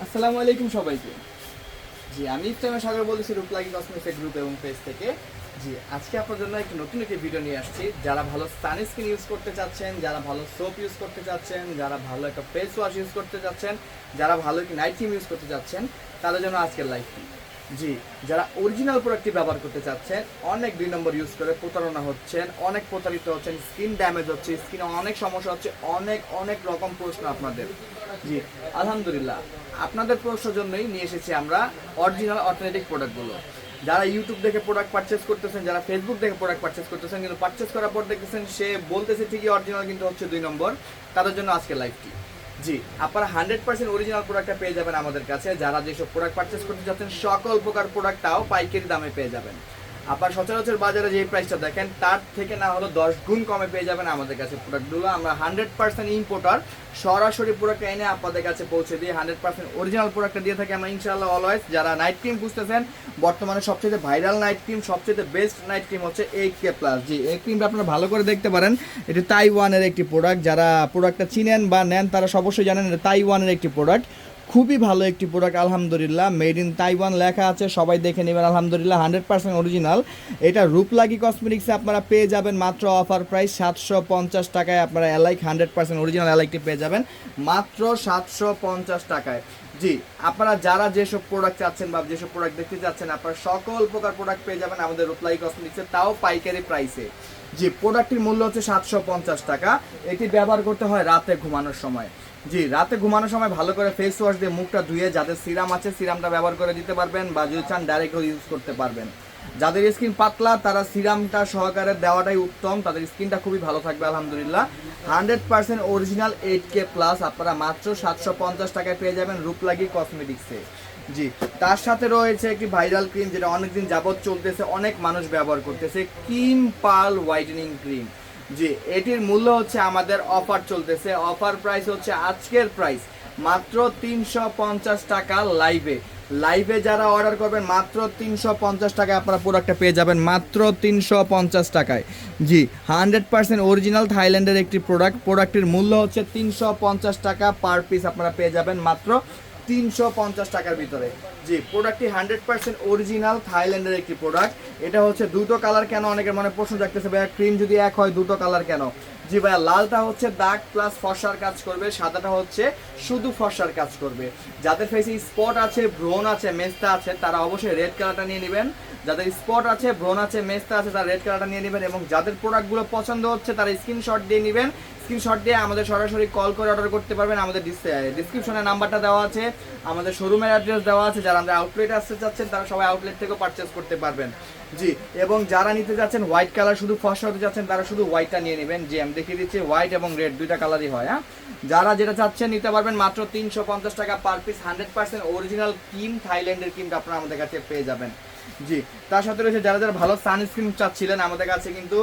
আসসালামু আলাইকুম সবাইকে। জি, আমি ইফতেখার সাগর বলছি রূপলাগী কসমেটিক্স গ্রুপ এবং পেজ থেকে। জি, আজকে আপনার জন্য একটা নতুন একটি ভিডিও নিয়ে আসছি। যারা ভালো সানস্ক্রিন ইউজ করতে চাচ্ছেন, যারা ভালো সোপ ইউজ করতে চাচ্ছেন, যারা ভালো একটা ফেস ওয়াশ ইউজ করতে চাচ্ছেন, যারা ভালো একটি নাইট ক্রিম ইউজ করতে চাচ্ছেন, তাদের জন্য আজকের লাইভটি। জি, যারা অরিজিনাল প্রোডাক্টটি ব্যবহার করতে চাচ্ছেন, অনেক 2 নম্বর ইউজ করে প্রতারণা হচ্ছেন, অনেক প্রতারিত হচ্ছেন, স্কিন ড্যামেজ হচ্ছে, স্কিনে অনেক সমস্যা হচ্ছে, অনেক অনেক রকম প্রশ্ন আপনাদের। জি, আলহামদুলিল্লাহ আপনাদের প্রশ্নের জন্যই নিয়ে এসেছি আমরা অরিজিনাল অথেন্টিক প্রোডাক্টগুলো। যারা ইউটিউব দেখে প্রোডাক্ট পারচেস করতেছেন, যারা ফেসবুক দেখে প্রোডাক্ট পারচেস করতেছেন, কিন্তু পারচেস করার পর দেখতেছেন সে বলতেছে ঠিকই অরিজিনাল কিন্তু হচ্ছে 2 নম্বর, তাদের জন্য আজকে লাইভটি। জি, আপনারা 100% অরিজিনাল প্রোডাক্টটা পেয়ে যাবেন আমাদের কাছে। যারা যেসব প্রোডাক্ট পারচেস করতে যাচ্ছেন সকল প্রকার প্রোডাক্টটাও পাইকারি দামে পেয়ে যাবেন। আপনার সচরাচর বাজারে যে প্রাইসটা দেখেন তার থেকে না হলো 10 গুণ কমে পেয়ে যাবেন আমাদের কাছে প্রোডাক্টগুলো। আমরা 100% ইম্পোর্টার, সরাসরি প্রোডাক্ট এনে আপনাদের কাছে পৌঁছে দিয়ে 100% অরিজিনাল প্রোডাক্টটা দিয়ে থাকি আমরা ইনশাআল্লাহ অলওয়েজ। যারা নাইট ক্রিম খুঁজতেছেন, বর্তমানে সবচেয়ে ভাইরাল নাইট ক্রিম, সবচেয়ে বেস্ট নাইট ক্রিম হচ্ছে AK+। জি, এই ক্রিমটা আপনারা ভালো করে দেখতে পারেন, এটি তাইওয়ানের একটি প্রোডাক্ট। যারা প্রোডাক্টটা চিনেন বা নেন তারা অবশ্যই জানেন এটা তাইওয়ানের একটি প্রোডাক্ট। খুবই ভালো একটি প্রোডাক্ট আলহামদুলিল্লাহ, মেড ইন তাইওয়ান লেখা আছে, সবাই দেখে নেবেন আলহামদুলিল্লাহ 100% অরিজিনাল। এটা রূপলাগী কসমেটিক্সে আপনারা পেয়ে যাবেন মাত্র অফার প্রাইস 750 টাকায়। আপনারা এলাইক 100% অরিজিনাল এলাইকটি পেয়ে যাবেন মাত্র 750 টাকায়। জি, আপনারা যারা যেসব প্রোডাক্ট চাচ্ছেন বা যেসব প্রোডাক্ট দেখতে চাচ্ছেন, আপনারা সকল প্রকার প্রোডাক্ট পেয়ে যাবেন আমাদের রূপলাগী কসমেটিক্সে, তাও পাইকারি প্রাইসে। জি, প্রোডাক্টটির মূল্য হচ্ছে 750 টাকা। এটি ব্যবহার করতে হয় রাতে ঘুমানোর সময়। জি, রাতে ঘুমানোর সময় ভালো করে ফেস ওয়াশ দিয়ে মুখটা ধুয়ে, যাদের সিরাম আছে সিরামটা ব্যবহার করে দিতে পারবেন, বা যদি চান ডাইরেক্টও ইউজ করতে পারবেন। যাদের স্কিন পাতলা তারা সিরামটা সহকারে দেওয়াটাই উত্তম, তাদের স্কিনটা খুবই ভালো থাকবে আলহামদুলিল্লাহ। 100% অরিজিনাল 8K+, আপনারা মাত্র 750 টাকায় পেয়ে যাবেন রূপলাগী কসমেটিক্সে। জি, তার সাথে রয়েছে একটি ভাইরাল ক্রিম যেটা অনেকদিন যাবত চলতেছে, অনেক মানুষ ব্যবহার করতেছে, ক্রিম পার্ল হোয়াইটেনিং ক্রিম। জি, এটির মূল্য হচ্ছে আমাদের অফার চলতেছে, অফার প্রাইস হচ্ছে আজকের প্রাইস মাত্র 350 টাকা। লাইভে যারা অর্ডার করবেন মাত্র 350 টাকায় আপনারা প্রোডাক্টটা পেয়ে যাবেন মাত্র 350 টাকায়। জি, 100% অরিজিনাল থাইল্যান্ডের একটি প্রোডাক্টের মূল্য হচ্ছে 350 টাকা পার পিস, আপনারা পেয়ে যাবেন মাত্র 350 টাকার ভিতরে। জি, প্রোডাক্টটি 100% অরিজিনাল থাইল্যান্ডের একটি প্রোডাক্ট। এটা হচ্ছে দুটো কালার কেন, অনেকের মনে প্রশ্ন জাগতেছে ভাইয়া ক্রিম যদি এক হয় দুটো কালার কেন? জি ভাইয়া, লালটা হচ্ছে দাগ প্লাস ফর্সার কাজ করবে, সাদাটা হচ্ছে শুধু ফর্সার কাজ করবে। যাদের ফেসে স্পট আছে, ব্রণ আছে, মেস্তা আছে, তারা অবশ্যই রেড কালারটা নিয়ে নেবেন। যাদের স্পট আছে, ব্রণ আছে, মেস্তা আছে, তারা রেড কালারটা নিয়ে নেবেন। এবং যাদের প্রোডাক্টগুলো পছন্দ হচ্ছে তারা স্ক্রিনশট দিয়ে নেবেন। স্ক্রিনশট দিয়ে আমাদের সরাসরি কল করে অর্ডার করতে পারবেন। আমাদের ডিসক্রিপশনে নাম্বারটা দেওয়া আছে, আমাদের শোরুমের অ্যাড্রেস দেওয়া আছে। যারা আমরা আউটলেটে আসতে চাচ্ছেন তারা সবাই আউটলেট থেকেও পারচেস করতে পারবেন। জি, এবং যারা নিতে যাচ্ছেন হোয়াইট কালার শুধু ফর্সা হতে যাচ্ছেন তারা শুধু হোয়াইটটা নিয়ে নেবেন। জি, আমি দেখিয়ে দিচ্ছি, হোয়াইট এবং রেড দুইটা কালারই হয়। হ্যাঁ, যারা যেটা চাচ্ছেন নিতে পারবেন মাত্র 350 টাকা পার পিস। 100% অরিজিনাল ক্রিম, থাইল্যান্ডের ক্রিমটা আপনারা আমাদের কাছে পেয়ে যাবেন। জি, তার সাথে রয়েছে যারা যারা ভালো সানস্ক্রিন চাচ্ছিলেন, আমাদের কাছে কিন্তু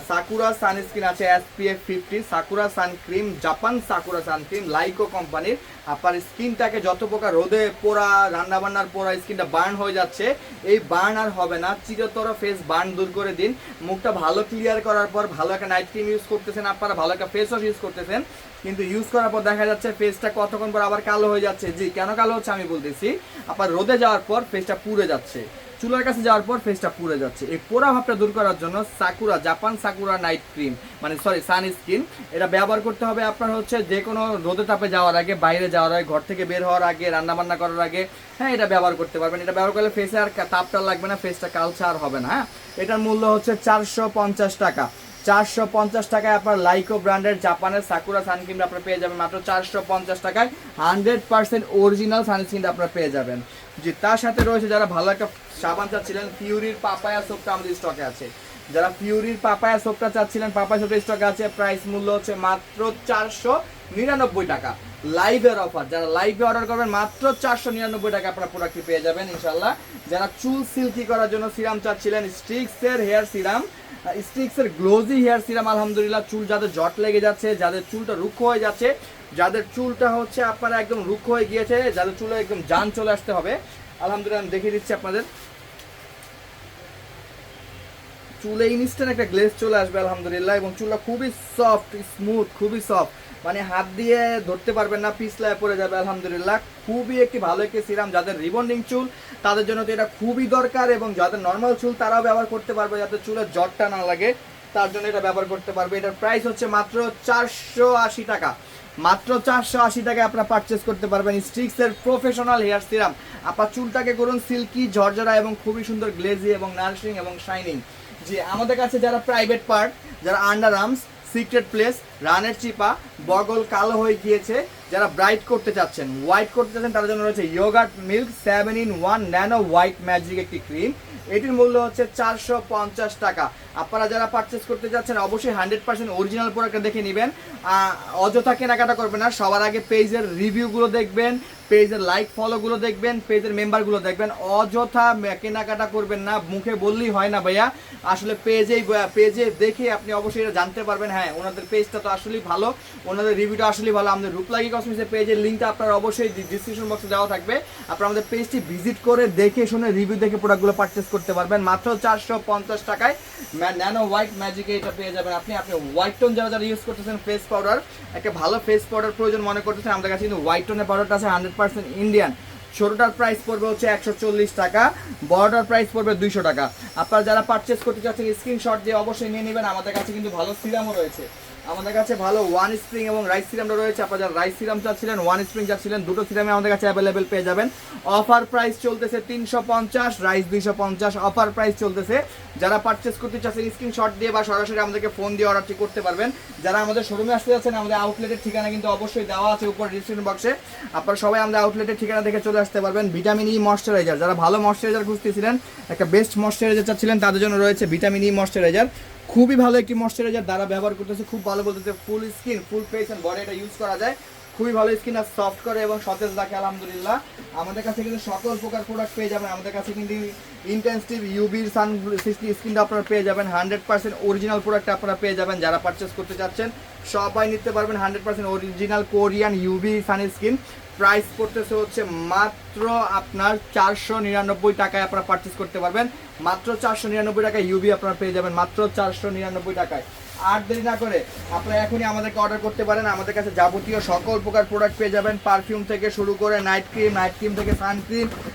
সাকুরা সানস্ক্রিন আছে SPF 50, Sakura suncream, Japan Sakura suncream, লাইকো কোম্পানির। আপনার স্কিনটাকে যত প্রকার রোদে পোড়া, রান্নাবান্নার পোড়া স্কিনটা বার্ন হয়ে যাচ্ছে, এই বার্ন আর হবে না। চিরতর ফেস বার্ন দূর করে দিন। মুখটা ভালো ক্লিয়ার করার পর ভালো একটা নাইট ক্রিম ইউজ করতেছেন, আপনারা ভালো একটা ফেস ওয়াশ ইউজ করতেছেন, কিন্তু ইউজ করার পর দেখা যাচ্ছে ফেসটা কতক্ষণ পর আবার কালো হয়ে যাচ্ছে। জি, কেন কালো হচ্ছে আমি বলতেছি, আপনার রোদে যাওয়ার পর ফেসটা পুড়ে যাচ্ছে, চুলার কাছে যাওয়ার পর ফেসটা পুড়ে যাচ্ছে। এই পোড়া ভাবটা দূর করার জন্য sakura, Japan sakura night cream, মানে সরি সানস্ক্রিন, এটা ব্যবহার করতে হবে আপনার হচ্ছে যে কোনো রোদে তাপে যাওয়ার আগে, বাইরে যাওয়ার আগে, ঘর থেকে বের হওয়ার আগে, রান্নাবান্না করার আগে। হ্যাঁ, এটা ব্যবহার করতে পারবেন। এটা ব্যবহার করলে ফেসে আর তাপটা লাগবে না, ফেসটা কালচে আর হবে না। হ্যাঁ, এটার মূল্য হচ্ছে 450 টাকা। 450 টাকায় আপনার লাইকো ব্র্যান্ডের জাপানের সাকুরা সানস্ক্রিনটা আপনারা পেয়ে যাবেন মাত্র 450 টাকায়। 100% অরিজিনাল সানস্ক্রিনটা আপনারা পেয়ে যাবেন। জি, তার সাথে রয়েছে যারা ভালো একটা সাবান চাচ্ছিলেন, ফিউরির পাপায়া সোপটা আমাদের স্টকে আছে। যারা ফিউরির পাপায়া সোপটা চাচ্ছিলেন, পাপায়া সোপটা স্টকে আছে। প্রাইস মূল্য হচ্ছে মাত্র 499 টাকা। লাইভের অফার, যারা লাইভে অর্ডার করবেন মাত্র 499 টাকা আপনারা প্রোডাক্টটি পেয়ে যাবেন ইনশাল্লাহ। যারা চুল সিল্কি করার জন্য সিরাম চাচ্ছিলেন, স্ট্রিক্সের হেয়ার সিরাম, স্ট্রিক্সের গ্লোজি হেয়ার সিরাম আলহামদুলিল্লাহ। চুল যাদের জট লেগে যাচ্ছে, যাদের চুলটা রুক্ষ হয়ে যাচ্ছে, যাদের চুলটা হচ্ছে আপনারা একদম রুক্ষ হয়ে গিয়েছে, যাদের চুলে একদম জান চলে আসতে হবে, আলহামদুলিল্লাহ আমি দেখিয়ে দিচ্ছি আপনাদের। চুলে ইনস্ট্যান্ট একটা গ্লেজ চলে আসবে আলহামদুলিল্লাহ, এবং চুলটা খুবই সফট স্মুথ, খুবই সফট। মানে হাত দিয়ে ধরতে পারবেন না, পিছলায় পড়ে যাবে। আলহামদুলিল্লাহ খুবই একটি ভালো একটি সিরাম, যাদের রিবন্ডিং চুল তাদের জন্য তো এটা খুবই দরকার, এবং যাদের নর্মাল চুল তারাও ব্যবহার করতে পারবে, যাতে চুলের জটটা না লাগে তার জন্য এটা ব্যবহার করতে পারবে। এটার প্রাইস হচ্ছে মাত্র 480 টাকা। মাত্র 480 টাকায় আপনারা পারচেস করতে পারবেন স্ট্রিক্সের প্রফেশনাল হেয়ার সিরাম। আপনার চুলটাকে করুন সিল্কি, ঝরঝরা এবং খুবই সুন্দর গ্লেজি এবং নারিশিং এবং শাইনিং। জি, আমাদের কাছে যারা প্রাইভেট পার্ট, যারা আন্ডার আর্মস, সিক্রেট প্লেস, রানের চিপা, বগল কালো হয়ে গিয়েছে, যারা ব্রাইট করতে চাচ্ছেন, হোয়াইট করতে চাচ্ছেন, তাদের জন্য রয়েছে yogurt milk 7-in-1 nano white magic একটি ক্রিম। এটির মূল্য হচ্ছে 450 টাকা। আপনারা যারা পারচেস করতে যাচ্ছেন অবশ্যই 100% অরিজিনাল প্রোডাক্টটা দেখে নেবেন, অযথা কেনাকাটা করবেন না। সবার আগে পেজের রিভিউগুলো দেখবেন, পেজের লাইক ফলোগুলো দেখবেন, পেজের মেম্বারগুলো দেখবেন। অযথা কেনাকাটা করবেন না, মুখে বললেই হয় না ভাইয়া, আসলে পেজে দেখে আপনি অবশ্যই এটা জানতে পারবেন। হ্যাঁ, ওনাদের পেজটা তো আসলেই ভালো, ওনাদের রিভিউটা আসলেই ভালো। আমাদের রূপলাগী কসমেটিক্সের পেজের লিঙ্কটা আপনার অবশ্যই ডিসক্রিপশন বক্সে দেওয়া থাকবে। আপনারা আমাদের পেজটি ভিজিট করে দেখে শুনে রিভিউ দেখে প্রোডাক্টগুলো পারচেস করতে পারবেন। মাত্র 450 টাকায় ন্যানো হোয়াইট ম্যাজিকে এটা পেয়ে যাবেন। আপনি হোয়াইট টোন যারা ইউজ করতেছেন, ফেস পাউডার, একটা ভালো ফেস পাউডার প্রয়োজন মনে করতেছেন, আমাদের কাছে কিন্তু হোয়াইট টোনের পাউডারটা আছে 100% ইন্ডিয়ান। ছোটটার প্রাইস পড়বে হচ্ছে 140 টাকা, বড়টার প্রাইস পড়বে 200 টাকা। আপনারা যারা পারচেস করতে চাচ্ছেন স্ক্রিনশট দিয়ে অবশ্যই নিয়ে নেবেন। আমাদের কাছে কিন্তু ভালো সিরামও রয়েছে, আমাদের কাছে ভালো ওয়ান স্প্রিং এবং রাইস সিরামটা রয়েছে। আপনারা যারা রাইস সিরাম চাচ্ছিলেন, ওয়ান স্প্রিং চাচ্ছিলেন, দুটো সিরামে আমাদের কাছে অ্যাভেলেবেল পেয়ে যাবেন। অফার প্রাইস চলতেছে 350, রাইস 250, অফার প্রাইস চলতেছে। যারা পারচেস করতে চাচ্ছেন স্ক্রিনশট দিয়ে বা সরাসরি আমাদেরকে ফোন দিয়ে অর্ডারটি করতে পারবেন। যারা আমাদের শোরুমে আসতে যাচ্ছেন, আমাদের আউটলেটের ঠিকানা কিন্তু অবশ্যই দেওয়া আছে উপর ডিসক্রিপশন বক্সে। আপনারা সবাই আমাদের আউটলেটের ঠিকানা দেখে চলে আসতে পারবেন। ভিটামিন ই ময়শ্চারাইজার, যারা ভালো ময়শ্চারাইজার খুঁজতেছিলেন, একটা বেস্ট ময়শ্চারাইজার চাচ্ছিলেন, তাদের জন্য রয়েছে ভিটামিন ই ময়শ্চারাইজার। খুবই ভালো একটি ময়শ্চারাইজার, দ্বারা ব্যবহার করতেছে, খুব ভালো বলতেছে। Full skin, full face and body এটা ইউজ করা যায়, খুবই ভালো স্কিন আর সফট করে এবং সতেজ রাখে আলহামদুলিল্লাহ। আমাদের কাছে কিন্তু সকল প্রকার প্রোডাক্ট পেয়ে যাবেন। আমাদের কাছে কিন্তু ইন্টেন্সিভ ইউবির সান স্কিনটা আপনারা পেয়ে যাবেন। 100% অরিজিনাল প্রোডাক্ট আপনারা পেয়ে যাবেন। যারা পারচেস করতে চাচ্ছেন সবাই নিতে পারবেন 100% অরিজিনাল কোরিয়ান ইউবি সান স্কিন। প্রাইস পড়তেছে হচ্ছে মাত্র আপনার 499 টাকায় আপনারা পারচেস করতে পারবেন। মাত্র 499 টাকায় ইউবি আপনারা পেয়ে যাবেন, মাত্র 499 টাকায়। আর দেরি না করে আপনারা এখনই আমাদেরকে অর্ডার করতে পারেন। আমাদের কাছে যাবতীয় সকল প্রকার প্রোডাক্ট পেয়ে যাবেন, পারফিউম থেকে শুরু করে নাইট ক্রিম থেকে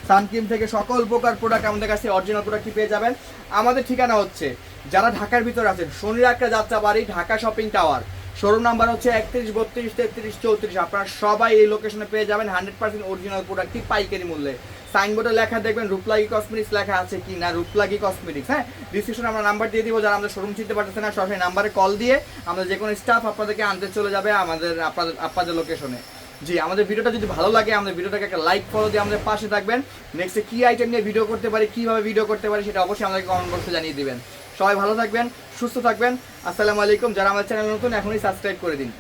সানক্রিম থেকে সকল প্রকার প্রোডাক্ট আমাদের কাছে অরিজিনাল প্রোডাক্টই পেয়ে যাবেন। আমাদের ঠিকানা হচ্ছে, যারা ঢাকার ভিতরে আছেন, শনির একটা যাত্রা বাড়ি, Dhaka shopping tower, showroom number হচ্ছে 31, 32, 33, 34। আপনারা সবাই এই লোকেশনে পেয়ে যাবেন 100% অরিজিনাল প্রোডাক্টটি পাইকারি মূল্যে। সাইনবোর্ডে লেখা দেখবেন রূপলাগী কসমেটিক্স লেখা আছে কি না, রূপলাগী কসমেটিক্স। হ্যাঁ, ডিসক্রিপশনে আমরা নাম্বার দিয়ে দিব। যারা আমাদের শোরুম চিনতে পারতেছে না, সরাসরি নাম্বারে কল দিয়ে আমাদের যে কোনো স্টাফ আপনাদেরকে আনতে চলে যাবে আপনাদের লোকেশনে। জি, আমাদের ভিডিওটা যদি ভালো লাগে আমাদের ভিডিওটাকে একটা লাইক ফলো দিয়ে আমাদের পাশে থাকবেন। নেক্সটে কী আইটেম নিয়ে ভিডিও করতে পারি, কীভাবে ভিডিও করতে পারি, সেটা অবশ্যই আমাদেরকে কমেন্ট বক্সে জানিয়ে দিবেন। সবাই ভালো থাকবেন, সুস্থ থাকবেন। আসসালামু আলাইকুম। যারা আমাদের চ্যানেল নতুন এখনই সাবস্ক্রাইব করে দিন।